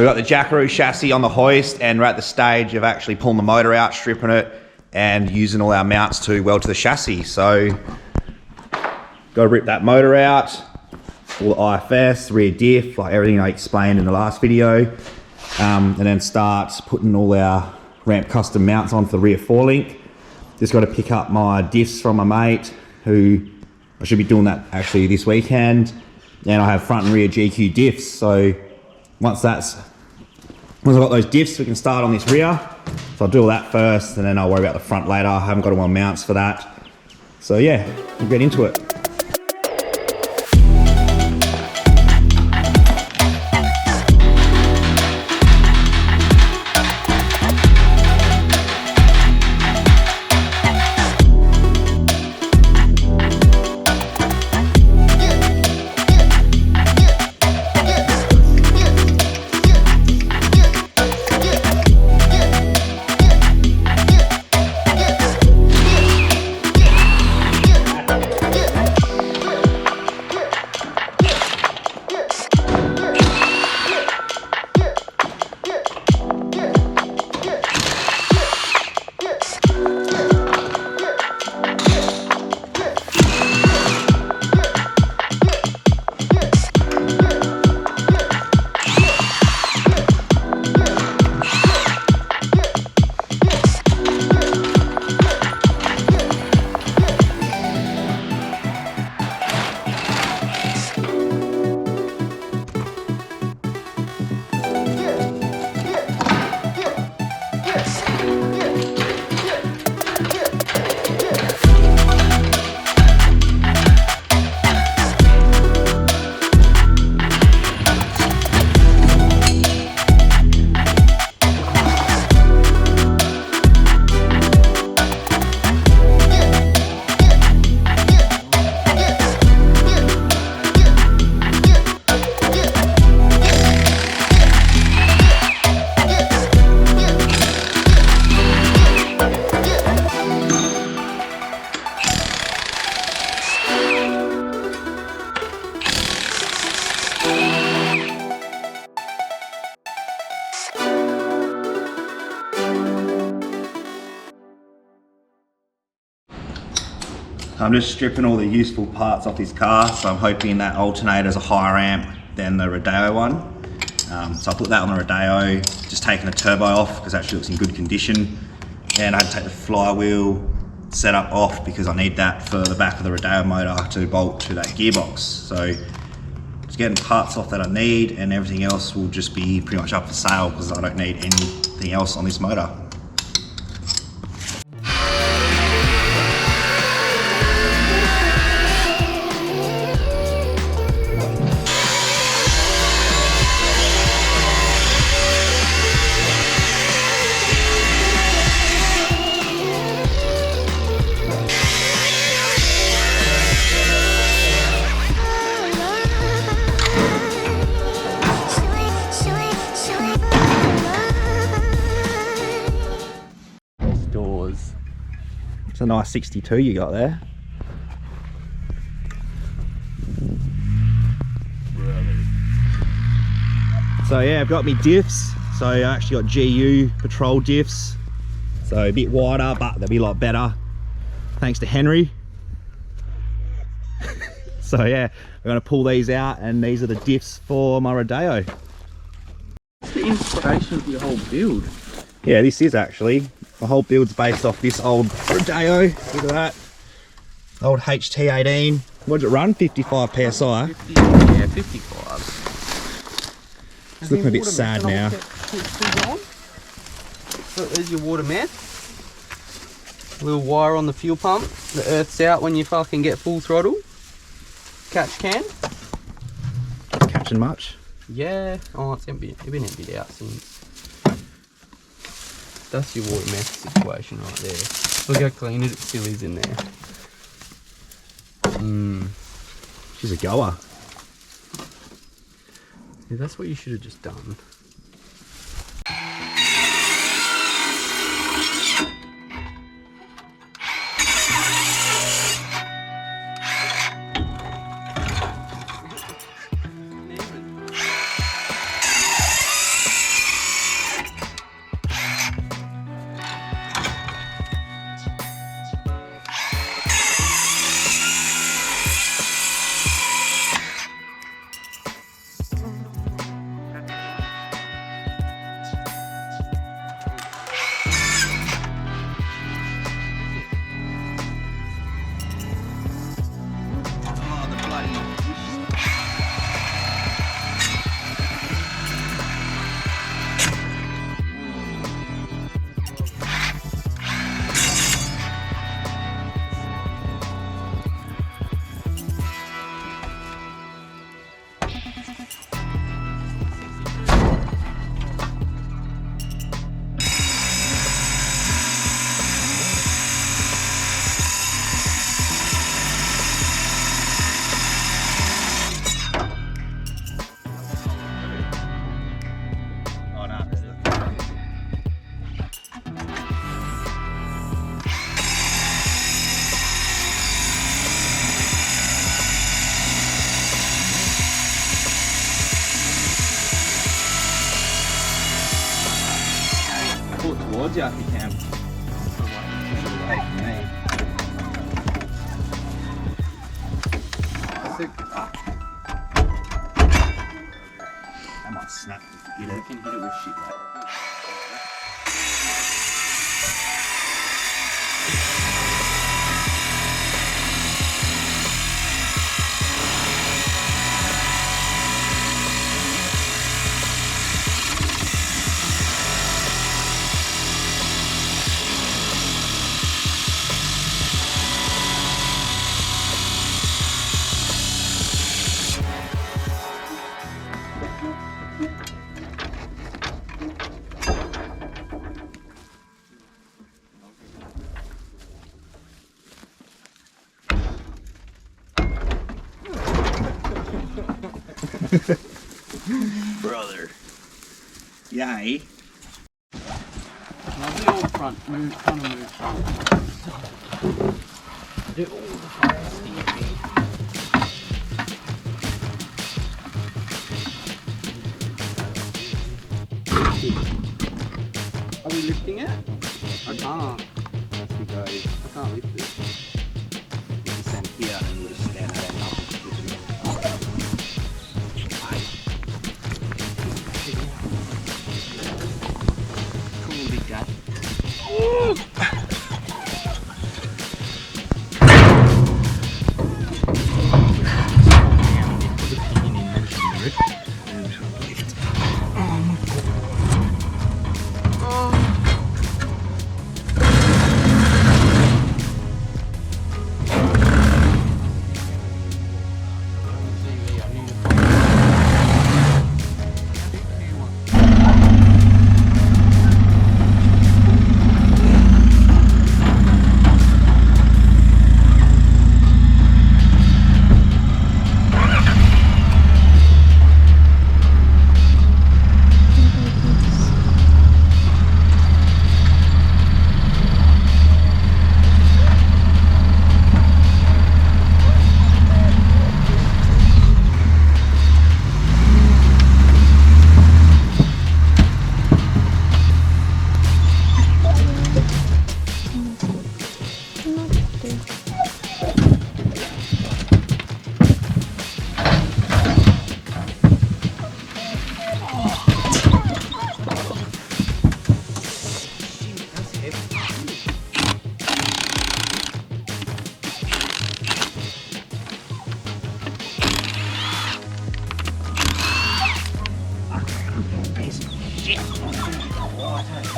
So we've got the Jackaroo chassis on the hoist, and we're at the stage of actually pulling the motor out, stripping it, and using all our mounts to weld to the chassis. So got to rip that motor out, all the IFS, rear diff, like everything I explained in the last video, and then start putting all our ramp custom mounts onto the rear forelink. Just got to pick up my diffs from my mate, who I should be doing that actually this weekend, and I have front and rear GQ diffs. So once I've got those diffs, we can start on this rear. So I'll do all that first, and then I'll worry about the front later. I haven't got all my mounts for that. So yeah, we'll get into it. I'm just stripping all the useful parts off this car, so I'm hoping that alternator is a higher amp than the Rodeo one. So I'll put that on the Rodeo, just taking the turbo off because it actually looks in good condition. And I had to take the flywheel setup off because I need that for the back of the Rodeo motor to bolt to that gearbox. So just getting parts off that I need, and everything else will just be pretty much up for sale because I don't need anything else on this motor. It's a nice 62 you got there. So yeah, I've got me diffs. So I actually got GU Patrol diffs. So a bit wider, but they'll be a lot better. Thanks to Henry. So yeah, we're gonna pull these out, and these are the diffs for my Rodeo. What's the inspiration for your whole build? Yeah, this is actually, the whole build's based off this old Rodeo. Look at that. Old HT18. What did it run? 55 PSI. 50, yeah, 55. It's looking a bit sad now. So there's your water meth. A little wire on the fuel pump. The earth's out when you fucking get full throttle. Catch can. Catching much? Yeah. Oh, it's been emptied out since. That's your water meth situation right there. Look how clean it still is in there. She's a goer. Yeah, that's what you should have just done. pull it towards you if you can. Away from me. I might snap if you hit it. You can hit it with shit like that. Brother. Yay. Now do all the front, move, kind of move front. Do all the front steering. Are we lifting it? I can't. That's because I can't lift it. you can stand here and you just stand there and up. Come on, big guy.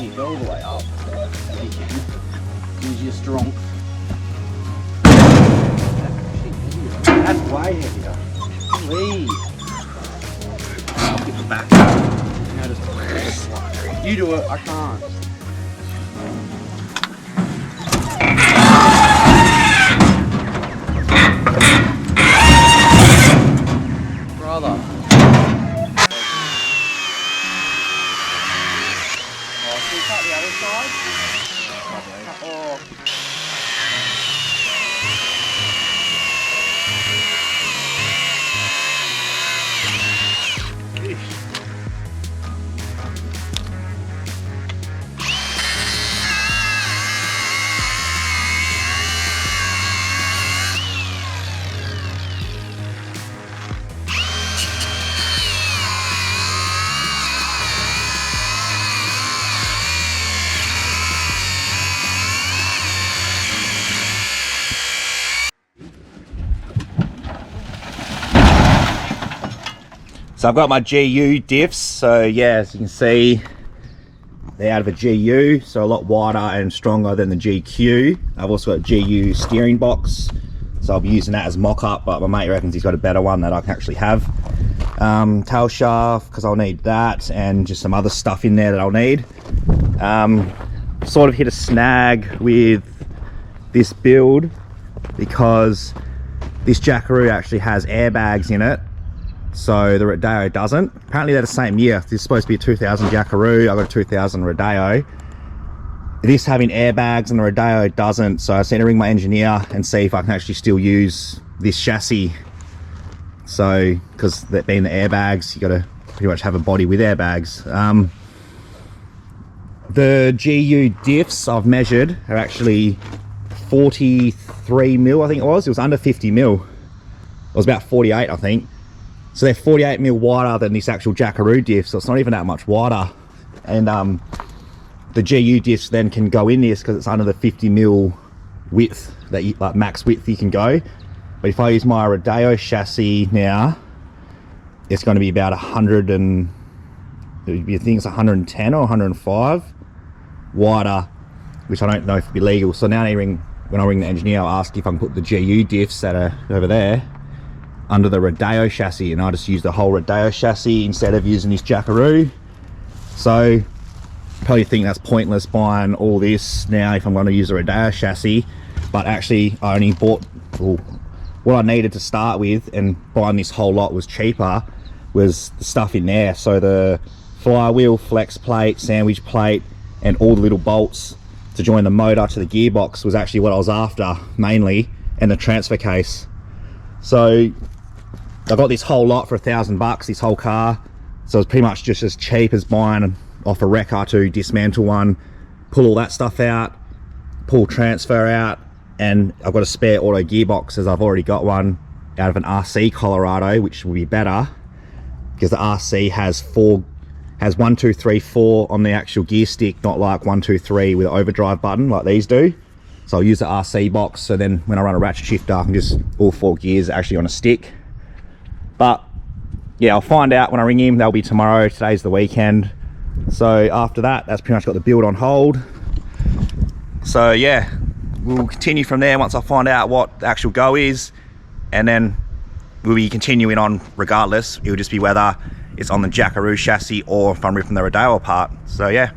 You go all the way up. You can. Use your strength. That's way heavier. Please. I'll get the back. Now just You do it, I can't. Brother. Can you cut the other side? Oh. So I've got my GU diffs, so yeah, as you can see, they're out of a GU, so a lot wider and stronger than the GQ. I've also got GU steering box, so I'll be using that as mock-up, but my mate reckons he's got a better one that I can actually have. Tail shaft, because I'll need that, and just some other stuff in there that I'll need. Sort of hit a snag with this build, because this Jackaroo actually has airbags in it, so the Rodeo doesn't. Apparently they're the same year. This is supposed to be a 2000 Jackaroo, I got a 2000 Rodeo. This having airbags and the Rodeo doesn't, so I just need to ring my engineer and see if I can actually still use this chassis. So, because that being the airbags, you got to pretty much have a body with airbags. The GU diffs I've measured are actually 43 mil, I think it was. It was under 50 mil. It was about 48, I think. So they're 48 mil wider than this actual Jackaroo diff, so it's not even that much wider. And the GU diffs then can go in this because it's under the 50 mil width, that you, like max width you can go. But if I use my Rodeo chassis now, it's going to be about 100 and I think it's 110 or 105 wider, which I don't know if it'd be legal. So now when I ring the engineer, I'll ask if I can put the GU diffs that are over there under the Rodeo chassis, and I just use the whole Rodeo chassis instead of using this Jackaroo. So probably think that's pointless buying all this now if I'm going to use a Rodeo chassis, but actually I only bought, well, what I needed to start with, and buying this whole lot was cheaper, was the stuff in there. So the flywheel, flex plate, sandwich plate, and all the little bolts to join the motor to the gearbox was actually what I was after mainly, and the transfer case. So I got this whole lot for $1,000, this whole car. So it's pretty much just as cheap as buying off a wrecker to dismantle one, pull all that stuff out, pull transfer out, and I've got a spare auto gearbox as I've already got one out of an RC Colorado, which will be better because the RC has 1, 2, 3, 4 on the actual gear stick, not like 1, 2, 3 with an overdrive button like these do. So I'll use the RC box, so then when I run a ratchet shifter, I can just all 4 gears actually on a stick. But yeah, I'll find out when I ring him. That'll be tomorrow. Today's the weekend. So after that, that's pretty much got the build on hold. So yeah, we'll continue from there once I find out what the actual go is, and then we'll be continuing on regardless. It'll just be whether it's on the Jackaroo chassis or if I'm ripping the Rodeo apart. So yeah.